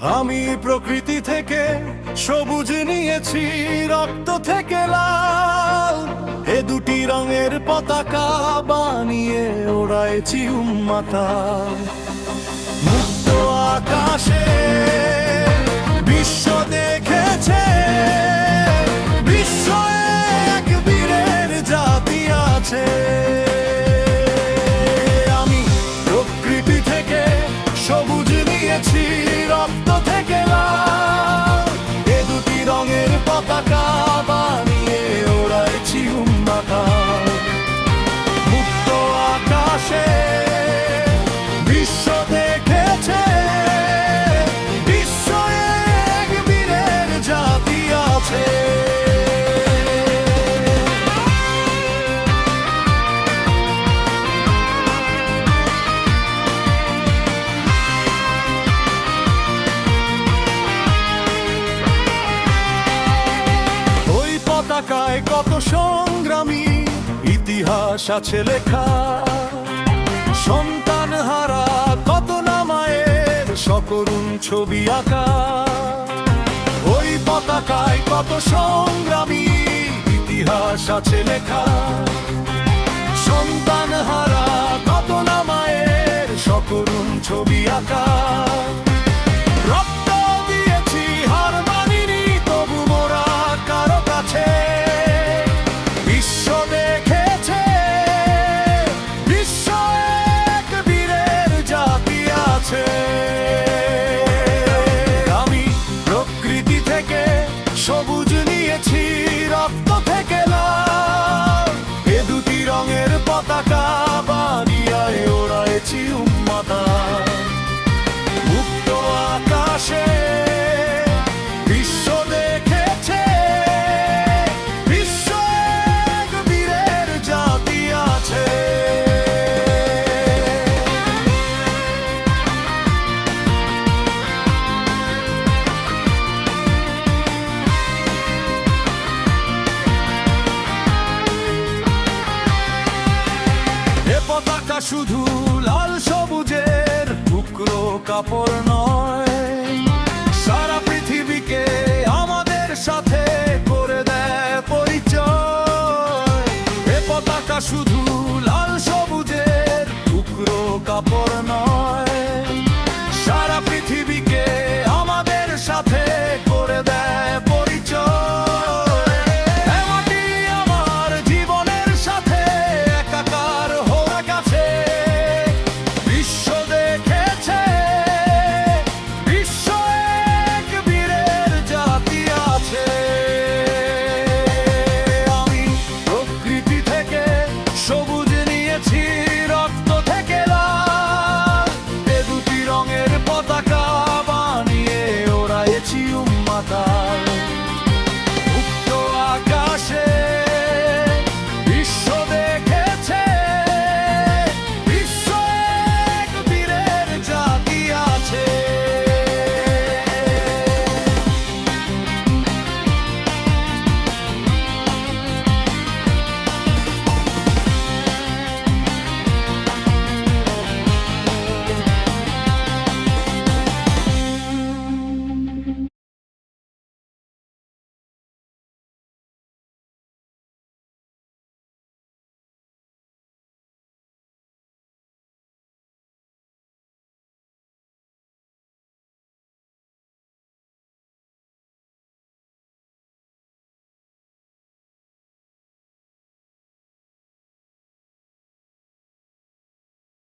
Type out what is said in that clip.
আমি প্রকৃতি থেকে সবুজ নিয়েছি, রক্ত থেকে লাল, এ দুটি রঙের পতাকা বানিয়ে ওড়াইছি উম্মাতাল। মুক্ত আকাশে বিশ্ব দেখেছে, বিশ্ব এক বীরের জাতি আছে। আমি প্রকৃতি থেকে সবুজ নিয়েছি, রক্ত থেকে লাল, এ দুটি রঙের পতাকা বানিয়ে ওড়াইছি উম্মাতাল। মুক্ত আকাশে বিশ্ব দেখেছে, বিশ্ব এক বীরের জাতি আছে। পতাকায় কত সংগ্রামী ইতিহাস আছে লেখা, সন্তান হারা কত নামায়ের সকরুণ ছবি আঁকা। ওই পতাকায় কত সংগ্রামী ইতিহাস আছে লেখা, সন্তান হারা কত নামায়ের সকরুণ ছবি আঁকা। রক্ত দিয়েছি, হার মানিনি, তবু মোরা কারো কাছে। বিশ্ব দেখেছে, বিশ্ব এক বীরের জাতি আছে। আমি প্রকৃতি থেকে সবুজ নিয়েছি, রক্ত থেকে লাল, এ দুটি রঙের পতাকা বানিয়ে ওড়াইছি উম্মাতাল। মুক্ত আকাশে বিশ্ব দেখেছে, বিশ্ব এক বীরের জাতি আছে। এ পতাকা শুধু লাল সবুজের টুকরো কাপড় নয়, সারা পৃথিবীকে আমাদের সাথে করে দেয় পরিচয়। এ পতাকা শুধু লাল সবুজের টুকরো কাপড় নয়, সারা পৃথিবীকে আমাদের সাথে করে দেয় পরিচয়। এ মাটি আমার জীবনের সাথে একাকার হয়ে গেছে। বিশ্ব দেখেছে, বিশ্ব এক বীরের জাতি আছে। আমি প্রকৃতি থেকে সবুজ নিয়েছি, রক্ত থেকে লাল, এ দুটি রঙের পতাকা বানিয়ে ওড়াইছি উম্মাতাল।